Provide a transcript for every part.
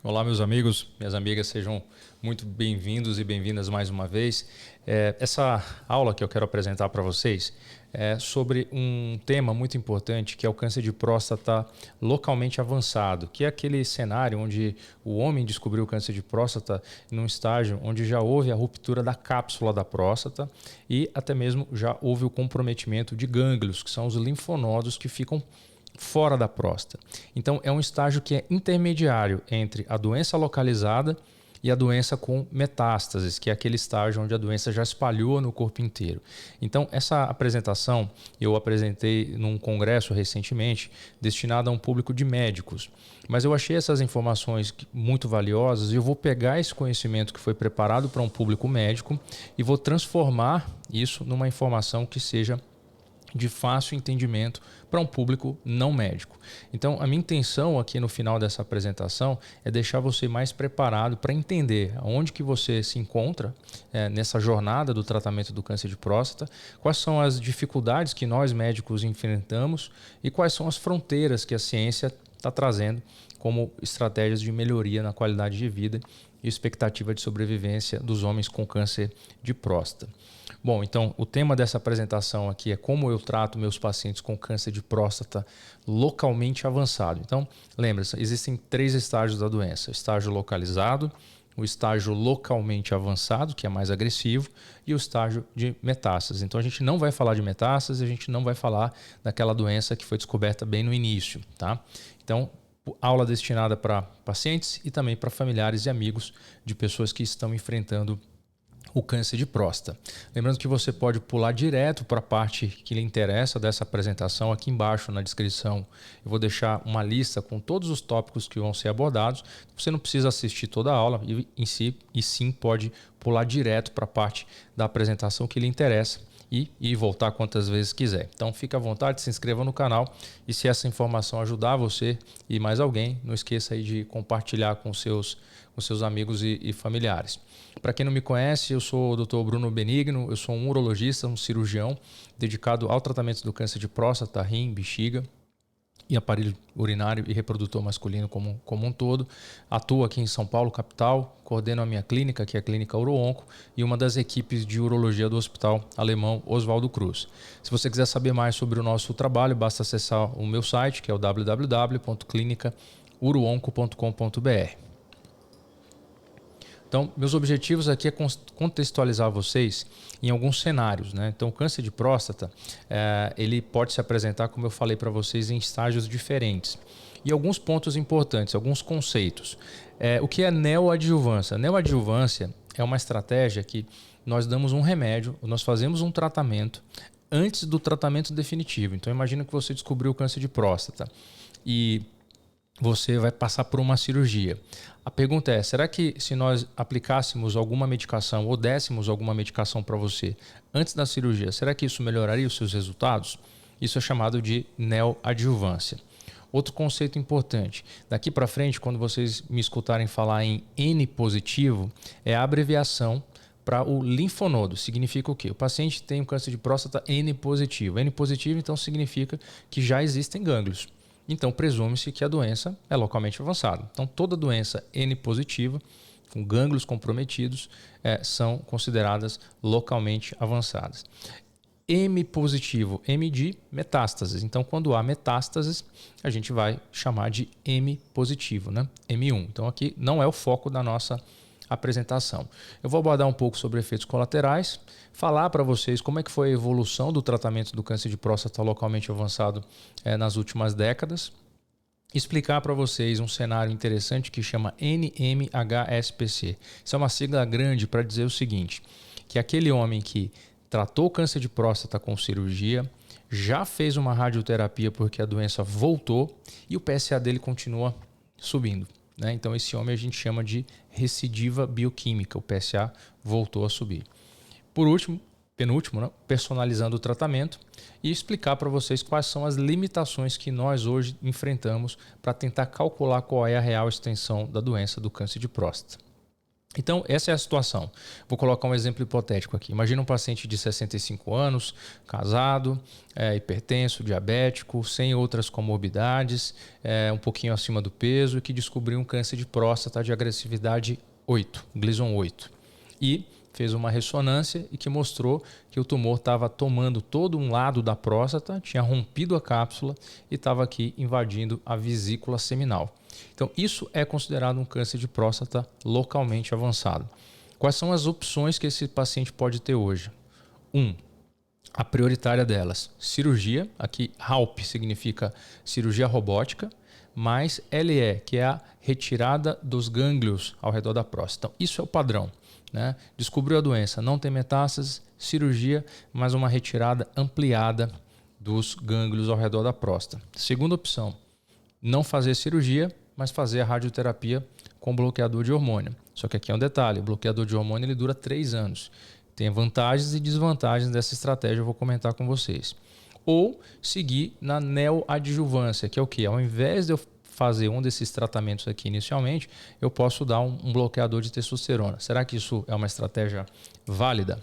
Olá, meus amigos, minhas amigas, sejam muito bem-vindos e bem-vindas mais uma vez. Essa aula que eu quero apresentar para vocês é sobre um tema muito importante, que é o câncer de próstata localmente avançado, que é aquele cenário onde o homem descobriu o câncer de próstata num estágio onde já houve a ruptura da cápsula da próstata e até mesmo já houve o comprometimento de gânglios, que são os linfonodos que ficam fora da próstata. Então, é um estágio que é intermediário entre a doença localizada e a doença com metástases, que é aquele estágio onde a doença já espalhou no corpo inteiro. Então, essa apresentação eu apresentei num congresso recentemente, destinado a um público de médicos. Mas eu achei essas informações muito valiosas e eu vou pegar esse conhecimento que foi preparado para um público médico e vou transformar isso numa informação que seja de fácil entendimento para um público não médico. Então, a minha intenção aqui no final dessa apresentação é deixar você mais preparado para entender onde que você se encontra nessa jornada do tratamento do câncer de próstata, quais são as dificuldades que nós médicos enfrentamos e quais são as fronteiras que a ciência está trazendo como estratégias de melhoria na qualidade de vida e expectativa de sobrevivência dos homens com câncer de próstata. Bom, então o tema dessa apresentação aqui é como eu trato meus pacientes com câncer de próstata localmente avançado. Então, lembra-se, existem 3 estágios da doença: o estágio localizado, o estágio localmente avançado, que é mais agressivo, e o estágio de metástase. Então, a gente não vai falar de metástase, a gente não vai falar daquela doença que foi descoberta bem no início, tá? Então, aula destinada para pacientes e também para familiares e amigos de pessoas que estão enfrentando o câncer de próstata. Lembrando que você pode pular direto para a parte que lhe interessa dessa apresentação. Aqui embaixo na descrição eu vou deixar uma lista com todos os tópicos que vão ser abordados. Você não precisa assistir toda a aula e sim pode pular direto para a parte da apresentação que lhe interessa e voltar quantas vezes quiser. Então fique à vontade, se inscreva no canal e se essa informação ajudar você e mais alguém, não esqueça aí de compartilhar com seus amigos e familiares. Para quem não me conhece, eu sou o Dr. Bruno Benigno, eu sou um urologista, um cirurgião dedicado ao tratamento do câncer de próstata, rim, bexiga e aparelho urinário e reprodutor masculino como um todo. Atuo aqui em São Paulo, capital, coordeno a minha clínica, que é a Clínica Uroonco, e uma das equipes de urologia do Hospital Alemão Oswaldo Cruz. Se você quiser saber mais sobre o nosso trabalho, basta acessar o meu site, que é o www.clinicauroonco.com.br. Então, meus objetivos aqui é contextualizar vocês em alguns cenários, né? Então, o câncer de próstata, ele pode se apresentar, como eu falei para vocês, em estágios diferentes. E alguns pontos importantes, alguns conceitos. O que é neoadjuvância? Neoadjuvância é uma estratégia que nós damos um remédio, nós fazemos um tratamento antes do tratamento definitivo. Então, imagina que você descobriu o câncer de próstata e você vai passar por uma cirurgia. A pergunta é, será que se nós aplicássemos alguma medicação ou dessemos alguma medicação para você antes da cirurgia, será que isso melhoraria os seus resultados? Isso é chamado de neoadjuvância. Outro conceito importante, daqui para frente, quando vocês me escutarem falar em N positivo, é a abreviação para o linfonodo. Significa o quê? O paciente tem um câncer de próstata N positivo. N positivo, então, significa que já existem gânglios. Então, presume-se que a doença é localmente avançada. Então, toda doença N positiva, com gânglios comprometidos, são consideradas localmente avançadas. M positivo, M de metástases. Então, quando há metástases, a gente vai chamar de M positivo, né? M1. Então, aqui não é o foco da nossa apresentação. Eu vou abordar um pouco sobre efeitos colaterais, falar para vocês como é que foi a evolução do tratamento do câncer de próstata localmente avançado nas últimas décadas, explicar para vocês um cenário interessante que chama NMHSPC. Isso é uma sigla grande para dizer o seguinte, que aquele homem que tratou o câncer de próstata com cirurgia, já fez uma radioterapia porque a doença voltou e o PSA dele continua subindo. Então, esse homem a gente chama de recidiva bioquímica, o PSA voltou a subir. Por último, penúltimo, né? Personalizando o tratamento e explicar para vocês quais são as limitações que nós hoje enfrentamos para tentar calcular qual é a real extensão da doença do câncer de próstata. Então, essa é a situação. Vou colocar um exemplo hipotético aqui. Imagina um paciente de 65 anos, casado, hipertenso, diabético, sem outras comorbidades, um pouquinho acima do peso, que descobriu um câncer de próstata de agressividade 8, Gleason 8. E fez uma ressonância e que mostrou que o tumor estava tomando todo um lado da próstata, tinha rompido a cápsula e estava aqui invadindo a vesícula seminal. Então, isso é considerado um câncer de próstata localmente avançado. Quais são as opções que esse paciente pode ter hoje? A prioritária delas, cirurgia. Aqui, HALP significa cirurgia robótica, mais LE, que é a retirada dos gânglios ao redor da próstata. Então, isso é o padrão. Né? Descobriu a doença, não tem metástases, cirurgia, mais uma retirada ampliada dos gânglios ao redor da próstata. Segunda opção, não fazer cirurgia, mas fazer a radioterapia com bloqueador de hormônio. Só que aqui é um detalhe, o bloqueador de hormônio ele dura 3 anos. Tem vantagens e desvantagens dessa estratégia, eu vou comentar com vocês. Ou seguir na neoadjuvância, que é o quê? Ao invés de eu fazer um desses tratamentos aqui inicialmente, eu posso dar um bloqueador de testosterona. Será que isso é uma estratégia válida?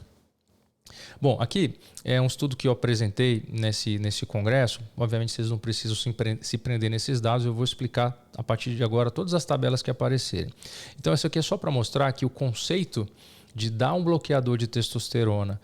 Bom, aqui é um estudo que eu apresentei nesse congresso. Obviamente vocês não precisam se prender nesses dados, eu vou explicar a partir de agora todas as tabelas que aparecerem. Então isso aqui é só para mostrar que o conceito de dar um bloqueador de testosterona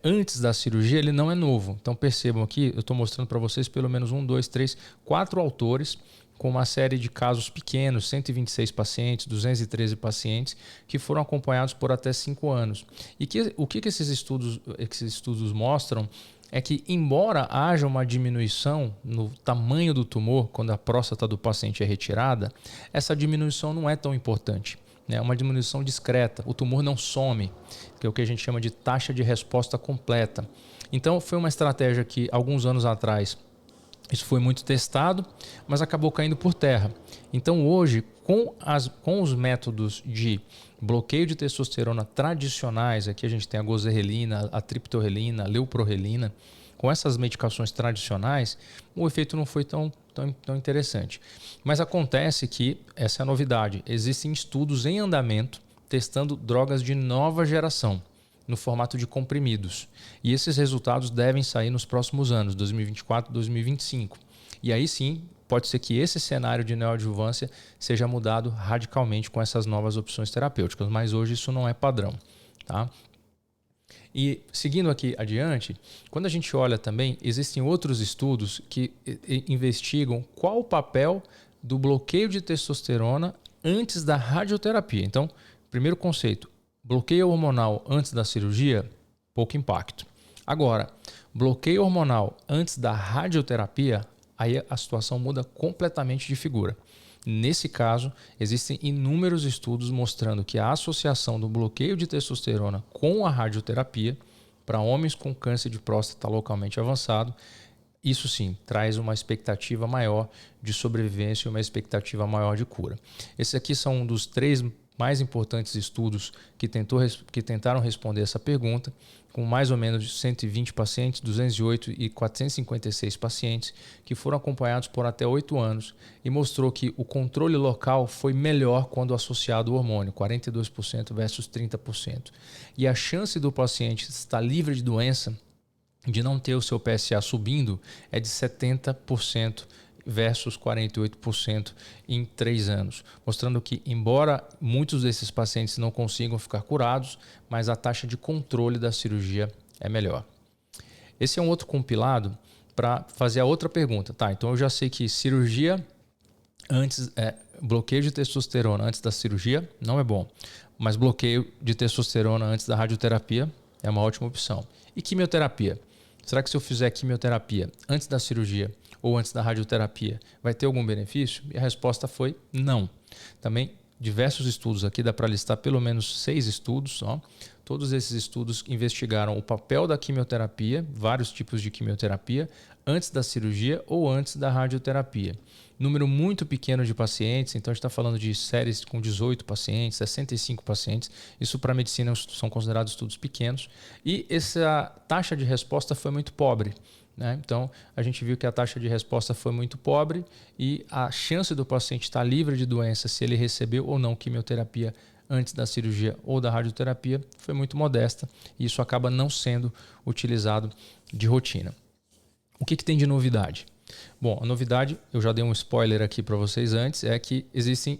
antes da cirurgia, ele não é novo. Então percebam aqui, eu estou mostrando para vocês pelo menos 1, 2, 3, 4 autores com uma série de casos pequenos, 126 pacientes, 213 pacientes, que foram acompanhados por até 5 anos. E o que esses estudos mostram é que, embora haja uma diminuição no tamanho do tumor quando a próstata do paciente é retirada, essa diminuição não é tão importante. É uma diminuição discreta, o tumor não some, que é o que a gente chama de taxa de resposta completa. Então, foi uma estratégia que, alguns anos atrás, isso foi muito testado, mas acabou caindo por terra. Então hoje, com os métodos de bloqueio de testosterona tradicionais, aqui a gente tem a gozerrelina, a triptorelina, a leuprorelina, com essas medicações tradicionais, o efeito não foi tão interessante. Mas acontece que, essa é a novidade, existem estudos em andamento testando drogas de nova geração, no formato de comprimidos. E esses resultados devem sair nos próximos anos, 2024 e 2025. E aí sim, pode ser que esse cenário de neoadjuvância seja mudado radicalmente com essas novas opções terapêuticas, mas hoje isso não é padrão. Tá? E seguindo aqui adiante, quando a gente olha também, existem outros estudos que investigam qual o papel do bloqueio de testosterona antes da radioterapia. Então, primeiro conceito, bloqueio hormonal antes da cirurgia, pouco impacto. Agora, bloqueio hormonal antes da radioterapia, aí a situação muda completamente de figura. Nesse caso, existem inúmeros estudos mostrando que a associação do bloqueio de testosterona com a radioterapia para homens com câncer de próstata localmente avançado, isso sim, traz uma expectativa maior de sobrevivência e uma expectativa maior de cura. Esses aqui são um dos 3 mais importantes estudos que tentaram responder essa pergunta, com mais ou menos 120 pacientes, 208 e 456 pacientes, que foram acompanhados por até 8 anos e mostrou que o controle local foi melhor quando associado ao hormônio, 42% versus 30%. E a chance do paciente estar livre de doença, de não ter o seu PSA subindo, é de 70%, versus 48% em 3 anos, mostrando que, embora muitos desses pacientes não consigam ficar curados, mas a taxa de controle da cirurgia é melhor. Esse é um outro compilado para fazer a outra pergunta. Tá, então eu já sei que cirurgia antes, bloqueio de testosterona antes da cirurgia não é bom, mas bloqueio de testosterona antes da radioterapia é uma ótima opção. E quimioterapia? Será que se eu fizer quimioterapia antes da cirurgia ou antes da radioterapia, vai ter algum benefício? E a resposta foi não. Também diversos estudos, aqui dá para listar pelo menos 6 estudos. Ó. Todos esses estudos investigaram o papel da quimioterapia, vários tipos de quimioterapia, antes da cirurgia ou antes da radioterapia. Número muito pequeno de pacientes, então a gente está falando de séries com 18 pacientes, 65 pacientes. Isso para a medicina são considerados estudos pequenos. E essa taxa de resposta foi muito pobre. Né? Então, a gente viu que a taxa de resposta foi muito pobre e a chance do paciente estar livre de doença se ele recebeu ou não quimioterapia antes da cirurgia ou da radioterapia foi muito modesta e isso acaba não sendo utilizado de rotina. O que tem de novidade? Bom, a novidade, eu já dei um spoiler aqui para vocês antes, é que existem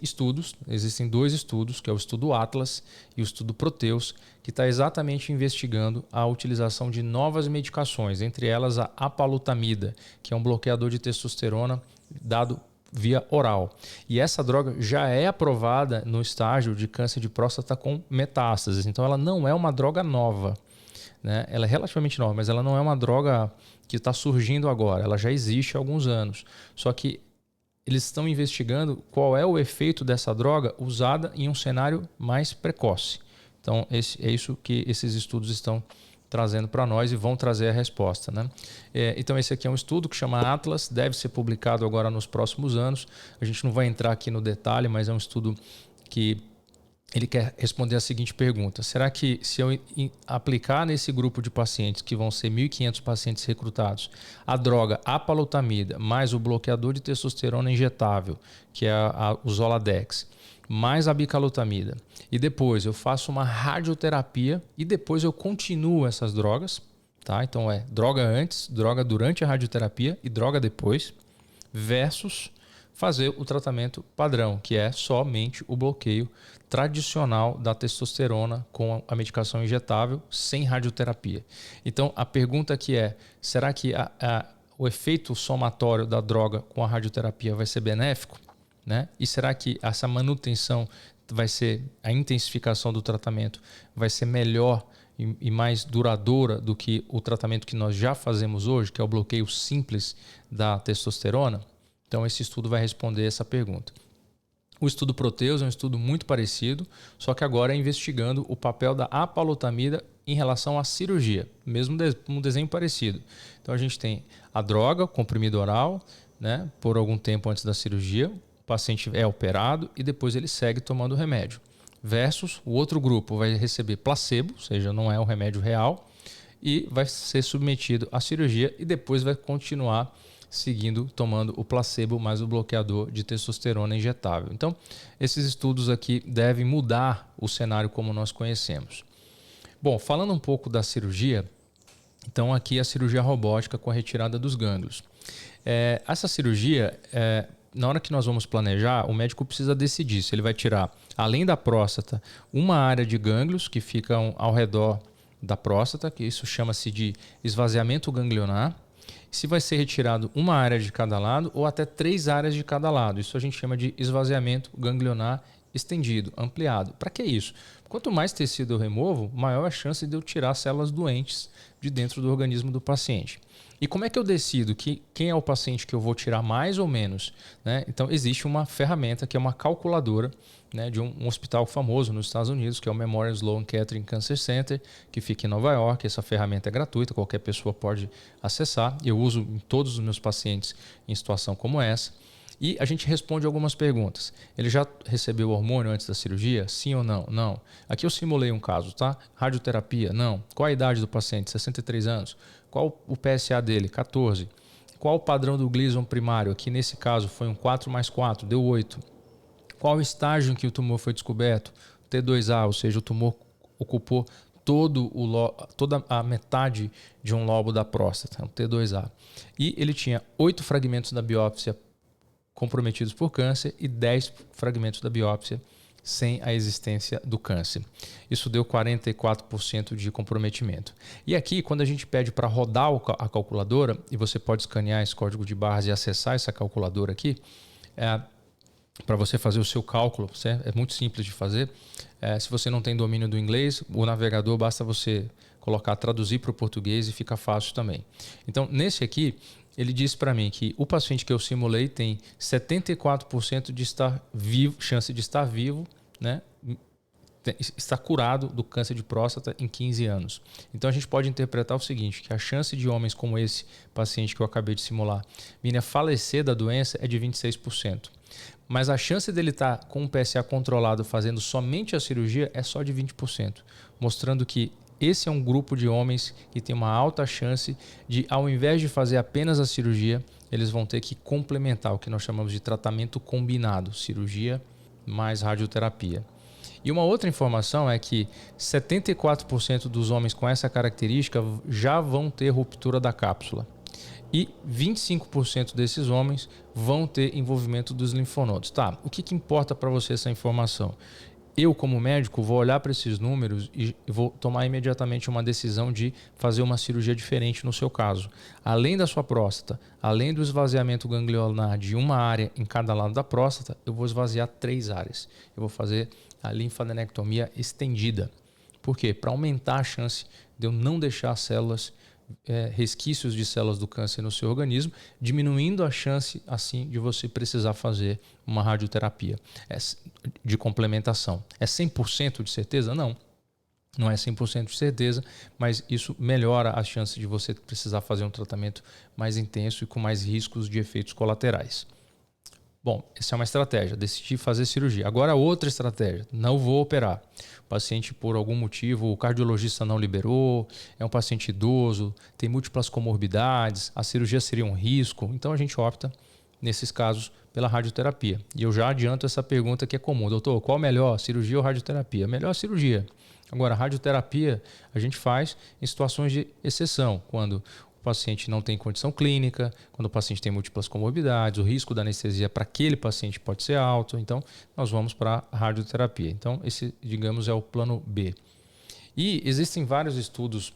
dois estudos, que é o estudo Atlas e o estudo Proteus, que está exatamente investigando a utilização de novas medicações, entre elas a apalutamida, que é um bloqueador de testosterona dado via oral. E essa droga já é aprovada no estágio de câncer de próstata com metástases, então ela não é uma droga nova. Né? Ela é relativamente nova, mas ela não é uma droga que está surgindo agora, ela já existe há alguns anos. Só que eles estão investigando qual é o efeito dessa droga usada em um cenário mais precoce. Então, é isso que esses estudos estão trazendo para nós e vão trazer a resposta. Né? Então, esse aqui é um estudo que chama Atlas, deve ser publicado agora nos próximos anos. A gente não vai entrar aqui no detalhe, mas é um estudo que ele quer responder a seguinte pergunta: será que se eu aplicar nesse grupo de pacientes, que vão ser 1.500 pacientes recrutados, a droga apalutamida mais o bloqueador de testosterona injetável, que é o Zoladex, mais a bicalutamida, e depois eu faço uma radioterapia e depois eu continuo essas drogas, tá? Então é droga antes, droga durante a radioterapia e droga depois, versus fazer o tratamento padrão, que é somente o bloqueio tradicional da testosterona com a medicação injetável sem radioterapia. Então, a pergunta aqui é: será que o efeito somatório da droga com a radioterapia vai ser benéfico? Né? E será que essa manutenção vai ser, a intensificação do tratamento vai ser melhor e mais duradoura do que o tratamento que nós já fazemos hoje, que é o bloqueio simples da testosterona? Então, esse estudo vai responder essa pergunta. O estudo Proteus é um estudo muito parecido, só que agora é investigando o papel da apalutamida em relação à cirurgia, mesmo um desenho parecido. Então, a gente tem a droga, comprimido oral, né, por algum tempo antes da cirurgia, o paciente é operado e depois ele segue tomando o remédio. Versus o outro grupo vai receber placebo, ou seja, não é um remédio real, e vai ser submetido à cirurgia e depois vai continuar seguindo, tomando o placebo mais o bloqueador de testosterona injetável. Então, esses estudos aqui devem mudar o cenário como nós conhecemos. Bom, falando um pouco da cirurgia, então aqui a cirurgia robótica com a retirada dos gânglios. Essa cirurgia, na hora que nós vamos planejar, o médico precisa decidir se ele vai tirar, além da próstata, uma área de gânglios que ficam ao redor da próstata, que isso chama-se de esvaziamento ganglionar, se vai ser retirado uma área de cada lado ou até 3 áreas de cada lado. Isso a gente chama de esvaziamento ganglionar estendido, ampliado. Para que isso? Quanto mais tecido eu removo, maior a chance de eu tirar células doentes de dentro do organismo do paciente. E como é que eu decido quem é o paciente que eu vou tirar mais ou menos? Né? Então, existe uma ferramenta que é uma calculadora, né, de um hospital famoso nos Estados Unidos, que é o Memorial Sloan Kettering Cancer Center, que fica em Nova York. Essa ferramenta é gratuita, qualquer pessoa pode acessar. Eu uso em todos os meus pacientes em situação como essa. E a gente responde algumas perguntas. Ele já recebeu hormônio antes da cirurgia? Sim ou não? Não. Aqui eu simulei um caso, tá? Radioterapia? Não. Qual a idade do paciente? 63 anos. Qual o PSA dele? 14. Qual o padrão do Gleason primário? Aqui nesse caso foi um 4+4, deu 8. Qual o estágio em que o tumor foi descoberto? T2A, ou seja, o tumor ocupou toda a metade de um lobo da próstata, o T2A. E ele tinha 8 fragmentos da biópsia comprometidos por câncer e 10 fragmentos da biópsia sem a existência do câncer. Isso deu 44% de comprometimento. E aqui, quando a gente pede para rodar a calculadora, e você pode escanear esse código de barras e acessar essa calculadora aqui, para você fazer o seu cálculo, é muito simples de fazer. Se você não tem domínio do inglês, o navegador basta você colocar, traduzir para o português e fica fácil também. Então, nesse aqui, ele disse para mim que o paciente que eu simulei tem 74% de estar vivo, chance de estar vivo, né? Está curado do câncer de próstata em 15 anos. Então a gente pode interpretar o seguinte, que a chance de homens como esse paciente que eu acabei de simular vir a falecer da doença é de 26%. Mas a chance dele estar com um PSA controlado fazendo somente a cirurgia é só de 20%, mostrando que esse é um grupo de homens que tem uma alta chance de, ao invés de fazer apenas a cirurgia, eles vão ter que complementar o que nós chamamos de tratamento combinado, cirurgia mais radioterapia. E uma outra informação é que 74% dos homens com essa característica já vão ter ruptura da cápsula. E 25% desses homens vão ter envolvimento dos linfonodos. Tá, o que importa para você essa informação? Eu, como médico, vou olhar para esses números e vou tomar imediatamente uma decisão de fazer uma cirurgia diferente no seu caso. Além da sua próstata, além do esvaziamento ganglionar de uma área em cada lado da próstata, eu vou esvaziar 3 áreas. Eu vou fazer a linfadenectomia estendida. Por quê? Para aumentar a chance de eu não deixar células, resquícios de células do câncer no seu organismo, diminuindo a chance assim de você precisar fazer uma radioterapia de complementação. É 100% de certeza? Não. Não é 100% de certeza, mas isso melhora a chance de você precisar fazer um tratamento mais intenso e com mais riscos de efeitos colaterais. Bom, essa é uma estratégia, decidi fazer cirurgia. Agora outra estratégia, não vou operar. O paciente por algum motivo, o cardiologista não liberou, é um paciente idoso, tem múltiplas comorbidades, a cirurgia seria um risco, então a gente opta, nesses casos, pela radioterapia. E eu já adianto essa pergunta que é comum, doutor, qual melhor, cirurgia ou radioterapia? Melhor cirurgia. Agora, a radioterapia a gente faz em situações de exceção, quando o paciente não tem condição clínica, quando o paciente tem múltiplas comorbidades, o risco da anestesia para aquele paciente pode ser alto, então nós vamos para a radioterapia. Então esse, digamos, é o plano B. E existem vários estudos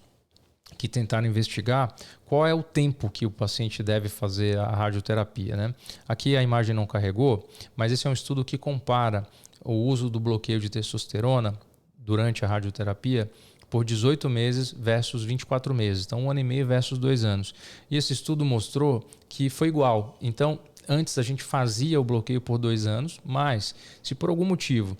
que tentaram investigar qual é o tempo que o paciente deve fazer a radioterapia, né? Aqui a imagem não carregou, mas esse é um estudo que compara o uso do bloqueio de testosterona durante a radioterapia por 18 meses versus 24 meses. Então, 1 ano e meio versus 2 anos. E esse estudo mostrou que foi igual. Então, antes a gente fazia o bloqueio por 2 anos, mas se por algum motivo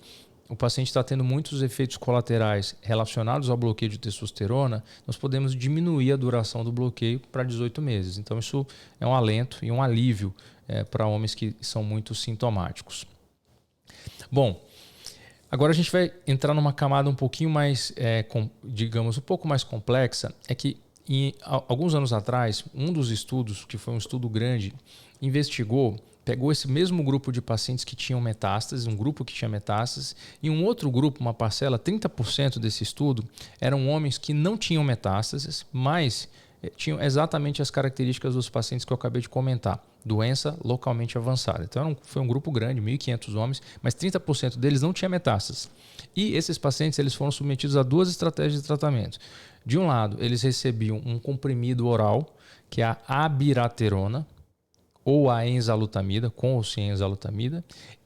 o paciente está tendo muitos efeitos colaterais relacionados ao bloqueio de testosterona, nós podemos diminuir a duração do bloqueio para 18 meses. Então, isso é um alento e um alívio para homens que são muito sintomáticos. Bom, agora a gente vai entrar numa camada um pouquinho mais, digamos, um pouco mais complexa. É que alguns anos atrás, um dos estudos, que foi um estudo grande, pegou esse mesmo grupo de pacientes que tinham metástases, um grupo que tinha metástases, e um outro grupo, uma parcela, 30% desse estudo, eram homens que não tinham metástases, mas tinham exatamente as características dos pacientes que eu acabei de comentar. Doença localmente avançada. Então foi um grupo grande, 1.500 homens, mas 30% deles não tinha metástases. E esses pacientes eles foram submetidos a 2 estratégias de tratamento. De um lado, eles recebiam um comprimido oral, que é a abiraterona, ou a enzalutamida, com ou sem enzalutamida,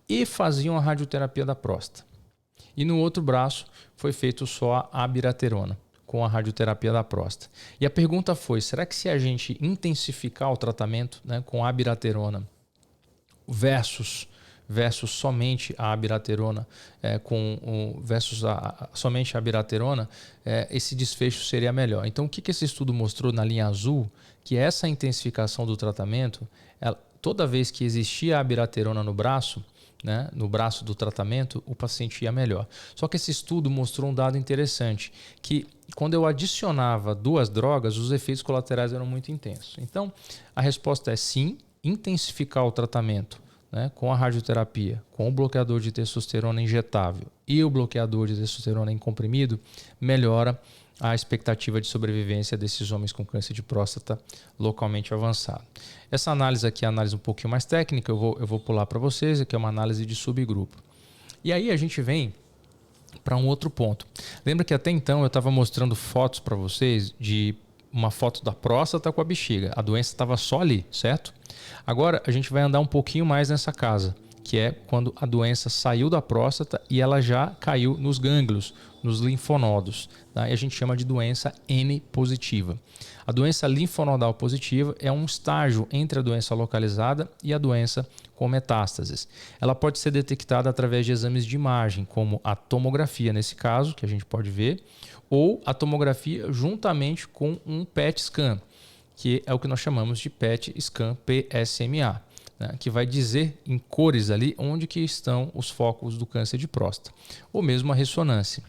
e faziam a radioterapia da próstata. E no outro braço foi feito só a abiraterona, com a radioterapia da próstata. E a pergunta foi, será que se a gente intensificar o tratamento, né, com a abiraterona versus somente a abiraterona, somente a abiraterona, esse desfecho seria melhor. Então, o que esse estudo mostrou na linha azul? Que essa intensificação do tratamento, toda vez que existia a abiraterona no braço, né, no braço do tratamento, o paciente ia melhor. Só que esse estudo mostrou um dado interessante, que quando eu adicionava 2 drogas, os efeitos colaterais eram muito intensos. Então, a resposta é sim, intensificar o tratamento, né, com a radioterapia, com o bloqueador de testosterona injetável e o bloqueador de testosterona em comprimido, melhora a expectativa de sobrevivência desses homens com câncer de próstata localmente avançado. Essa análise aqui é uma análise um pouquinho mais técnica, eu vou pular para vocês, aqui é uma análise de subgrupo. E aí a gente vem para um outro ponto. Lembra que até então eu estava mostrando fotos para vocês de uma foto da próstata com a bexiga. A doença estava só ali, certo? Agora a gente vai andar um pouquinho mais nessa casa, que é quando a doença saiu da próstata e ela já caiu nos gânglios, nos linfonodos. Tá? E a gente chama de doença N positiva. A doença linfonodal positiva é um estágio entre a doença localizada e a doença com metástases. Ela pode ser detectada através de exames de imagem, como a tomografia nesse caso, que a gente pode ver, ou a tomografia juntamente com um PET scan, que é o que nós chamamos de PET scan PSMA. Né, que vai dizer em cores ali onde que estão os focos do câncer de próstata, ou mesmo a ressonância.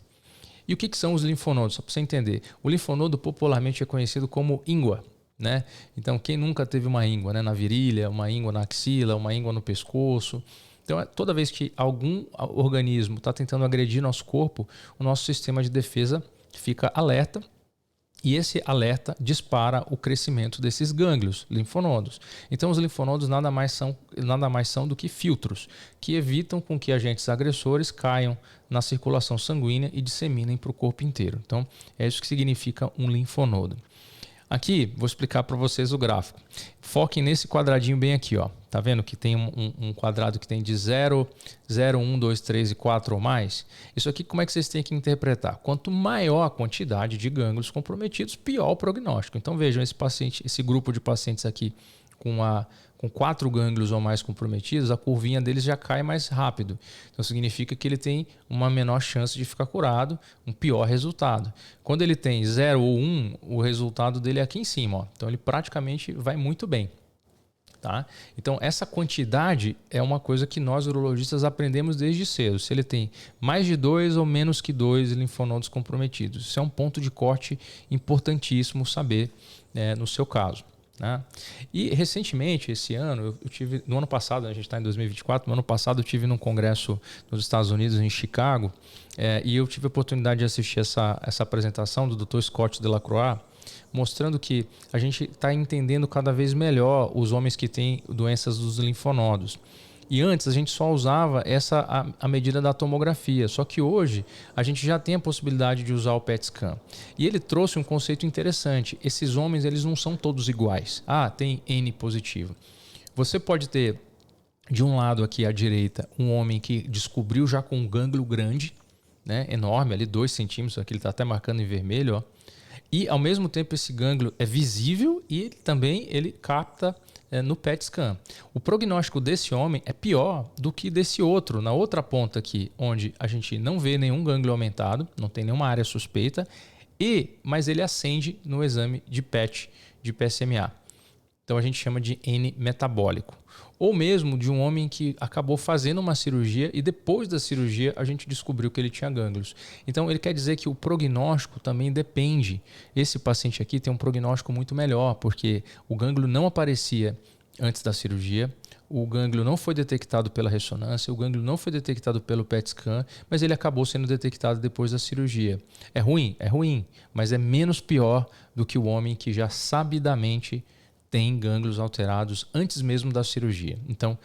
E o que são os linfonodos? Só para você entender, o linfonodo popularmente é conhecido como íngua. Né? Então, quem nunca teve uma íngua, né, na virilha, uma íngua na axila, uma íngua no pescoço? Então, toda vez que algum organismo está tentando agredir nosso corpo, o nosso sistema de defesa fica alerta. E esse alerta dispara o crescimento desses gânglios, linfonodos. Então, os linfonodos nada mais são do que filtros que evitam com que agentes agressores caiam na circulação sanguínea e disseminem para o corpo inteiro. Então, é isso que significa um linfonodo. Aqui, vou explicar para vocês o gráfico. Foquem nesse quadradinho bem aqui, ó. Tá vendo que tem um quadrado que tem de 0, 0, 1, 2, 3 e 4 ou mais? Isso aqui, como é que vocês têm que interpretar? Quanto maior a quantidade de gânglios comprometidos, pior o prognóstico. Então vejam esse grupo de pacientes aqui com 4 gânglios ou mais comprometidos, a curvinha deles já cai mais rápido. Então significa que ele tem uma menor chance de ficar curado, um pior resultado. Quando ele tem 0 ou 1, o resultado dele é aqui em cima, ó. Então ele praticamente vai muito bem. Tá? Então, essa quantidade é uma coisa que nós urologistas aprendemos desde cedo. Se ele tem mais de 2 ou menos que 2 linfonodos comprometidos. Isso é um ponto de corte importantíssimo saber no seu caso. Né? E recentemente, esse ano, eu tive, no ano passado, a gente está em 2024, no ano passado eu tive num congresso nos Estados Unidos, em Chicago, e eu tive a oportunidade de assistir essa apresentação do Dr. Scott Delacroix, mostrando que a gente está entendendo cada vez melhor os homens que têm doenças dos linfonodos. E antes a gente só usava a medida da tomografia, só que hoje a gente já tem a possibilidade de usar o PET scan. E ele trouxe um conceito interessante. Esses homens, eles não são todos iguais. Ah, tem N positivo. Você pode ter, de um lado aqui à direita, um homem que descobriu já com um gânglio grande, né, enorme, ali 2 centímetros, aqui ele está até marcando em vermelho, ó. E ao mesmo tempo esse gânglio é visível e ele capta no PET scan. O prognóstico desse homem é pior do que desse outro, na outra ponta aqui, onde a gente não vê nenhum gânglio aumentado, não tem nenhuma área suspeita, mas ele acende no exame de PET, de PSMA. Então a gente chama de N metabólico. Ou mesmo de um homem que acabou fazendo uma cirurgia e depois da cirurgia a gente descobriu que ele tinha gânglios. Então ele quer dizer que o prognóstico também depende. Esse paciente aqui tem um prognóstico muito melhor, porque o gânglio não aparecia antes da cirurgia, o gânglio não foi detectado pela ressonância, o gânglio não foi detectado pelo PET scan, mas ele acabou sendo detectado depois da cirurgia. É ruim? É ruim, mas é menos pior do que o homem que já sabidamente tem gânglios alterados antes mesmo da cirurgia. Então,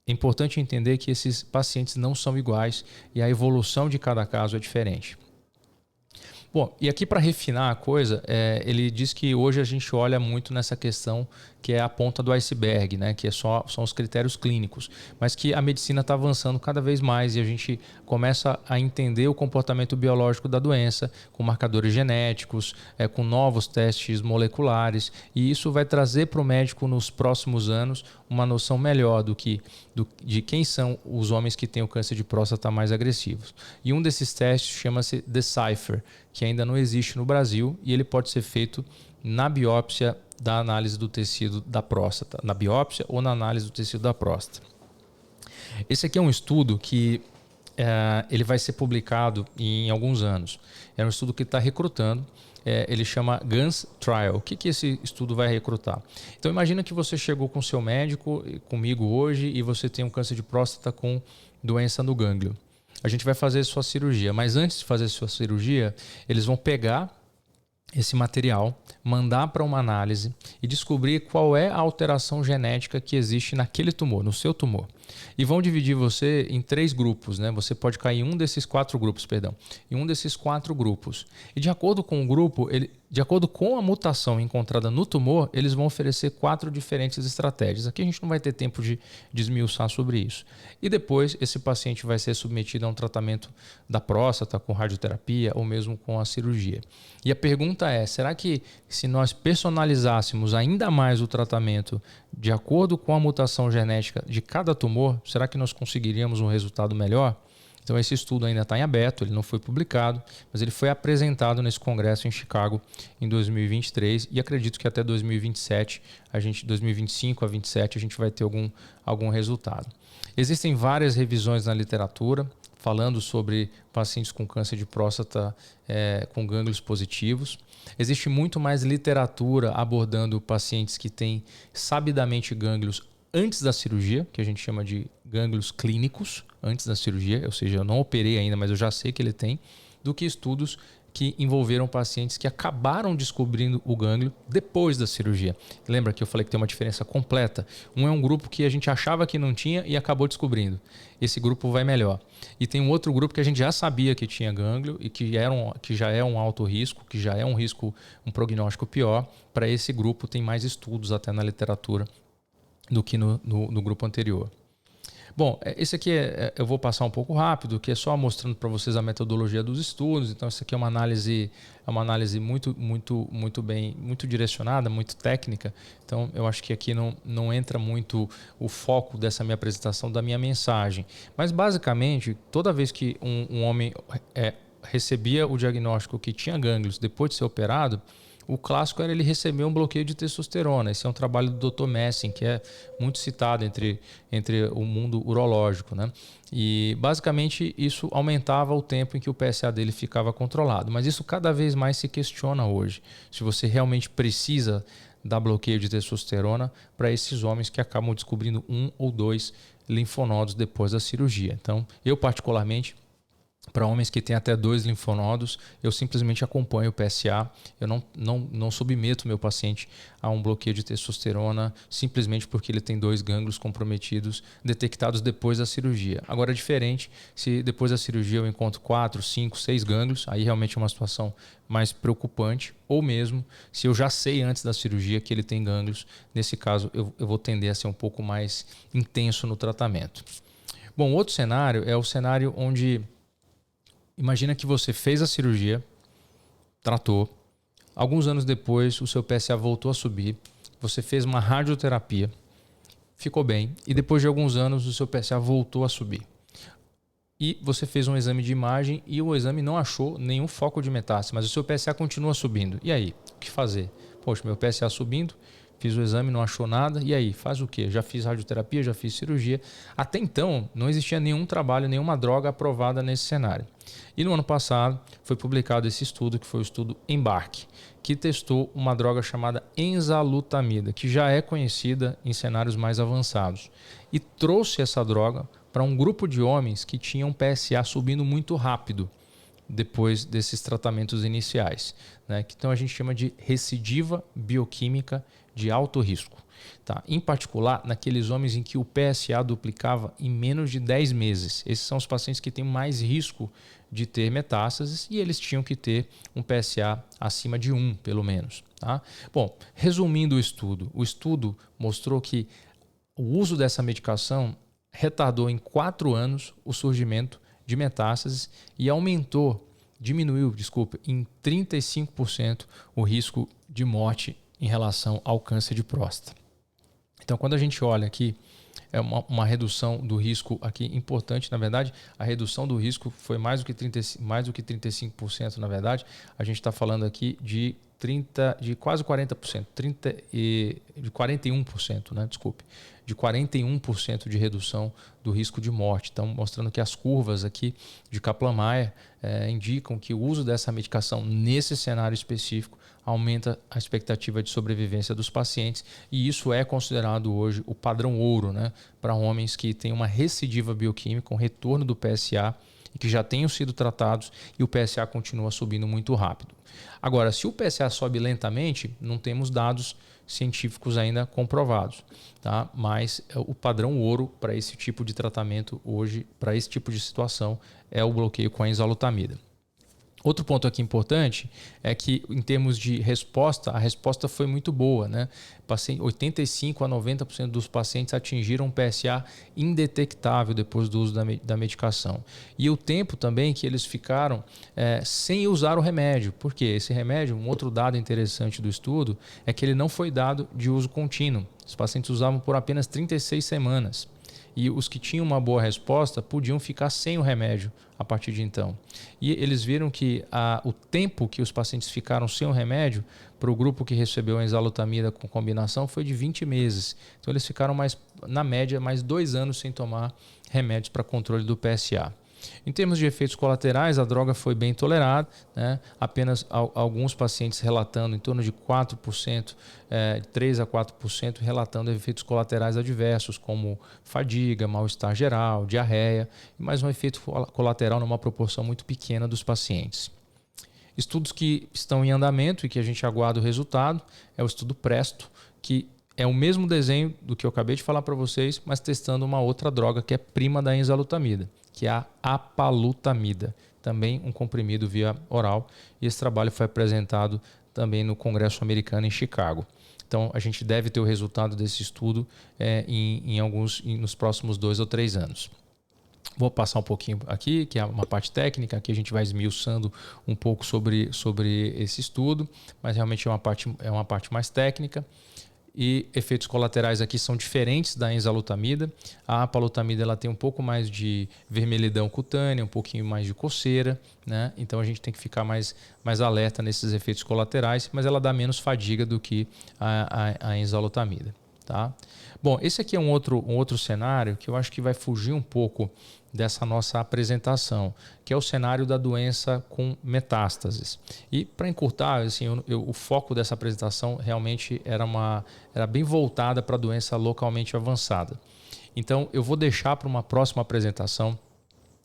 é importante entender que esses pacientes não são iguais e a evolução de cada caso é diferente. Bom, e aqui para refinar a coisa, ele diz que hoje a gente olha muito nessa questão que é a ponta do iceberg, né? Que são os critérios clínicos, mas que a medicina está avançando cada vez mais e a gente começa a entender o comportamento biológico da doença com marcadores genéticos, com novos testes moleculares, e isso vai trazer para o médico nos próximos anos uma noção melhor de quem são os homens que têm o câncer de próstata mais agressivos. E um desses testes chama-se Decipher, que ainda não existe no Brasil e ele pode ser feito na biópsia da análise do tecido da próstata, na biópsia ou na análise do tecido da próstata. Esse aqui é um estudo que ele vai ser publicado em alguns anos. É um estudo que está recrutando, ele chama GANS Trial. O que esse estudo vai recrutar? Então imagina que você chegou com seu médico, comigo hoje, e você tem um câncer de próstata com doença no gânglio. A gente vai fazer sua cirurgia, mas antes de fazer sua cirurgia, eles vão pegar esse material, mandar para uma análise e descobrir qual é a alteração genética que existe naquele tumor, no seu tumor. E vão dividir você em 3 grupos, né? Você pode cair em um desses 4 grupos, em um desses 4 grupos. E de acordo com o grupo, de acordo com a mutação encontrada no tumor, eles vão oferecer 4 diferentes estratégias. Aqui a gente não vai ter tempo de desmiuçar sobre isso. E depois esse paciente vai ser submetido a um tratamento da próstata com radioterapia ou mesmo com a cirurgia. E a pergunta é, será que se nós personalizássemos ainda mais o tratamento de acordo com a mutação genética de cada tumor, será que nós conseguiríamos um resultado melhor? Então esse estudo ainda está em aberto, ele não foi publicado, mas ele foi apresentado nesse congresso em Chicago em 2023 e acredito que até 2027, 2025 a 2027, a gente vai ter algum resultado. Existem várias revisões na literatura falando sobre pacientes com câncer de próstata com gânglios positivos. Existe muito mais literatura abordando pacientes que têm sabidamente gânglios antes da cirurgia, que a gente chama de gânglios clínicos, antes da cirurgia, ou seja, eu não operei ainda, mas eu já sei que ele tem, do que estudos que envolveram pacientes que acabaram descobrindo o gânglio depois da cirurgia. Lembra que eu falei que tem uma diferença completa? Um é um grupo que a gente achava que não tinha e acabou descobrindo. Esse grupo vai melhor. E tem um outro grupo que a gente já sabia que tinha gânglio e que já é um alto risco, que já é um risco, um prognóstico pior. Para esse grupo tem mais estudos até na literatura do que no grupo anterior. Bom, esse aqui eu vou passar um pouco rápido, que é só mostrando para vocês a metodologia dos estudos. Então, isso aqui é uma análise muito bem, muito direcionada, muito técnica. Então, eu acho que aqui não entra muito o foco dessa minha apresentação, da minha mensagem. Mas, basicamente, toda vez que um homem recebia o diagnóstico que tinha gânglios depois de ser operado, o clássico era ele receber um bloqueio de testosterona. Esse é um trabalho do Dr. Messing, que é muito citado entre o mundo urológico, né? E basicamente isso aumentava o tempo em que o PSA dele ficava controlado. Mas isso cada vez mais se questiona hoje. Se você realmente precisa dar bloqueio de testosterona para esses homens que acabam descobrindo 1 ou 2 linfonodos depois da cirurgia. Então, eu particularmente, para homens que têm até 2 linfonodos, eu simplesmente acompanho o PSA. Eu não submeto meu paciente a um bloqueio de testosterona simplesmente porque ele tem 2 gânglios comprometidos detectados depois da cirurgia. Agora é diferente se depois da cirurgia eu encontro 4, 5, 6 gânglios, aí realmente é uma situação mais preocupante, ou mesmo se eu já sei antes da cirurgia que ele tem gânglios, nesse caso eu vou tender a ser um pouco mais intenso no tratamento. Bom, outro cenário é o cenário onde imagina que você fez a cirurgia, tratou, alguns anos depois o seu PSA voltou a subir, você fez uma radioterapia, ficou bem, e depois de alguns anos o seu PSA voltou a subir. E você fez um exame de imagem e o exame não achou nenhum foco de metástase, mas o seu PSA continua subindo. E aí, o que fazer? Poxa, meu PSA subindo, fiz o exame, não achou nada, e aí, faz o quê? Já fiz radioterapia, já fiz cirurgia. Até então, não existia nenhum trabalho, nenhuma droga aprovada nesse cenário. E no ano passado, foi publicado esse estudo, que foi o estudo EMBARK, que testou uma droga chamada enzalutamida, que já é conhecida em cenários mais avançados. E trouxe essa droga para um grupo de homens que tinham PSA subindo muito rápido depois desses tratamentos iniciais, né? Então a gente chama de recidiva bioquímica de alto risco. Tá? Em particular, naqueles homens em que o PSA duplicava em menos de 10 meses. Esses são os pacientes que têm mais risco de ter metástases e eles tinham que ter um PSA acima de 1, pelo menos. Tá? Bom, resumindo o estudo mostrou que o uso dessa medicação retardou em 4 anos o surgimento de metástases e diminuiu em 35% o risco de morte em relação ao câncer de próstata. Então, quando a gente olha aqui, é uma redução do risco aqui importante, na verdade, a redução do risco foi mais do que 35%, na verdade, a gente está falando aqui de quase 40%, de 41%, né? Desculpe, de 41% de redução do risco de morte. Então, mostrando que as curvas aqui de Kaplan-Meier indicam que o uso dessa medicação nesse cenário específico aumenta a expectativa de sobrevivência dos pacientes e isso é considerado hoje o padrão ouro, né, para homens que têm uma recidiva bioquímica, um retorno do PSA e que já tenham sido tratados e o PSA continua subindo muito rápido. Agora, se o PSA sobe lentamente, não temos dados científicos ainda comprovados, tá? Mas o padrão ouro para esse tipo de tratamento hoje, para esse tipo de situação, é o bloqueio com a enzalutamida. Outro ponto aqui importante é que, em termos de resposta, a resposta foi muito boa, né? 85% a 90% dos pacientes atingiram um PSA indetectável depois do uso da medicação. E o tempo também que eles ficaram sem usar o remédio. Por quê? Esse remédio, um outro dado interessante do estudo, é que ele não foi dado de uso contínuo. Os pacientes usavam por apenas 36 semanas. E os que tinham uma boa resposta podiam ficar sem o remédio a partir de então. E eles viram que o tempo que os pacientes ficaram sem o remédio para o grupo que recebeu a enzalutamida com combinação foi de 20 meses. Então eles ficaram na média mais 2 anos sem tomar remédios para controle do PSA. Em termos de efeitos colaterais, a droga foi bem tolerada, né? Apenas alguns pacientes relatando em torno de 4%, 3 a 4% relatando efeitos colaterais adversos, como fadiga, mal-estar geral, diarreia, mas um efeito colateral numa proporção muito pequena dos pacientes. Estudos que estão em andamento e que a gente aguarda o resultado é o estudo Presto, que é o mesmo desenho do que eu acabei de falar para vocês, mas testando uma outra droga que é prima da enzalutamida, que é a apalutamida, também um comprimido via oral. E esse trabalho foi apresentado também no Congresso Americano em Chicago. Então, a gente deve ter o resultado desse estudo nos próximos 2 ou 3 anos. Vou passar um pouquinho aqui, que é uma parte técnica. Aqui a gente vai esmiuçando um pouco sobre esse estudo, mas realmente é uma parte mais técnica. E efeitos colaterais aqui são diferentes da enzalutamida. A apalutamida ela tem um pouco mais de vermelhidão cutânea, um pouquinho mais de coceira, né? Então a gente tem que ficar mais alerta nesses efeitos colaterais, mas ela dá menos fadiga do que a enzalutamida. Tá? Bom, esse aqui é um outro cenário que eu acho que vai fugir um pouco dessa nossa apresentação, que é o cenário da doença com metástases. E para encurtar, assim, o foco dessa apresentação realmente era bem voltada para a doença localmente avançada. Então eu vou deixar para uma próxima apresentação.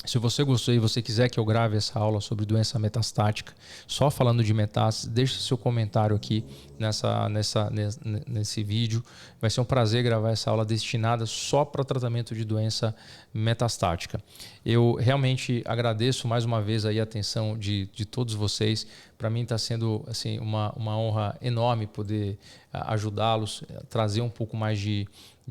Se você gostou e você quiser que eu grave essa aula sobre doença metastática, só falando de metástase, deixe seu comentário aqui nesse vídeo. Vai ser um prazer gravar essa aula destinada só para tratamento de doença metastática. Eu realmente agradeço mais uma vez aí a atenção de todos vocês. Para mim está sendo assim, uma honra enorme poder ajudá-los, trazer um pouco mais de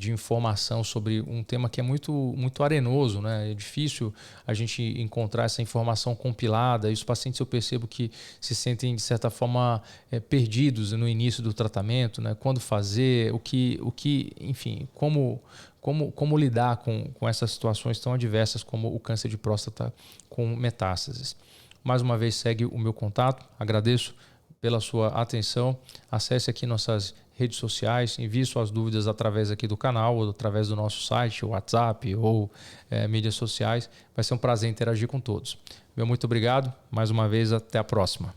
informação sobre um tema que é muito arenoso, né? É difícil a gente encontrar essa informação compilada e os pacientes eu percebo que se sentem de certa forma perdidos no início do tratamento, né? Quando fazer, enfim, como lidar com essas situações tão adversas como o câncer de próstata com metástases. Mais uma vez segue o meu contato, agradeço pela sua atenção, acesse aqui nossas redes sociais, envie suas dúvidas através aqui do canal ou através do nosso site, WhatsApp ou mídias sociais. Vai ser um prazer interagir com todos. Meu muito obrigado, mais uma vez, até a próxima.